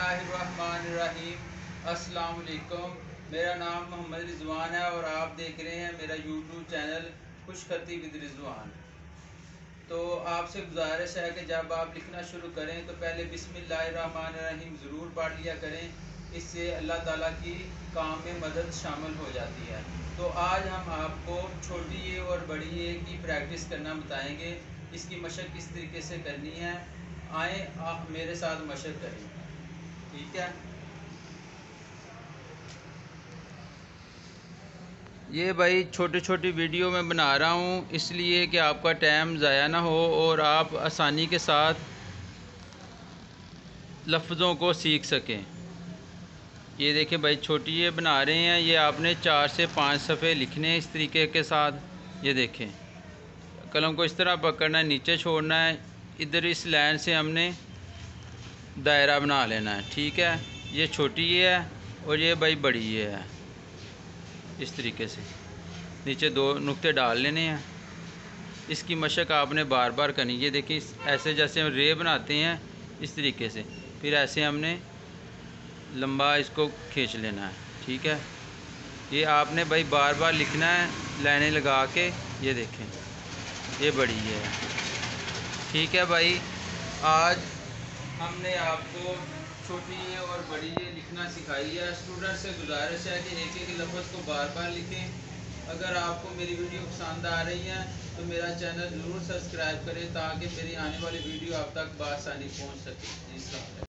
बिस्मिल्लाहिर्रहमानिर्रहीम। अस्सलाम वालेकुम। मेरा नाम मोहम्मद रिजवान है और आप देख रहे हैं मेरा यूट्यूब चैनल खुशखती विद रिजवान। तो आपसे गुजारिश है कि जब आप लिखना शुरू करें तो पहले बिस्मिल्लाहिर्रहमानिर्रहीम ज़रूर पढ़ लिया करें। इससे अल्लाह ताला की काम में मदद शामिल हो जाती है। तो आज हम आपको छोटी ए और बड़ी ए की प्रैक्टिस करना बताएंगे। इसकी मशक किस तरीके से करनी है, आए आप मेरे साथ मशक करें। ठीक है, ये भाई छोटी छोटी वीडियो मैं बना रहा हूँ इसलिए कि आपका टाइम ज़ाया ना हो और आप आसानी के साथ लफ्ज़ों को सीख सकें। ये देखें भाई, छोटी ये बना रहे हैं। ये आपने 4 से 5 सफ़े लिखने हैं इस तरीके के साथ। ये देखें, कलम को इस तरह पकड़ना है, नीचे छोड़ना है, इधर इस लाइन से हमने दायरा बना लेना है। ठीक है, ये छोटी ये है और ये भाई बड़ी ये है। इस तरीके से नीचे 2 नुक्ते डाल लेने हैं। इसकी मशक आपने बार बार करनी। ये देखिए, ऐसे जैसे हम रे बनाते हैं इस तरीके से, फिर ऐसे हमने लंबा इसको खींच लेना है। ठीक है, ये आपने भाई बार बार लिखना है लाइनें लगा के। ये देखें, ये बड़ी है। ठीक है भाई, आज हमने आपको छोटी ये और बड़ी ये लिखना सिखाई है। स्टूडेंट से गुजारिश है कि एक एक लफ्ज़ को बार बार लिखें। अगर आपको मेरी वीडियो पसंद आ रही है तो मेरा चैनल ज़रूर सब्सक्राइब करें ताकि मेरी आने वाली वीडियो आप तक बआसानी पहुंच सके।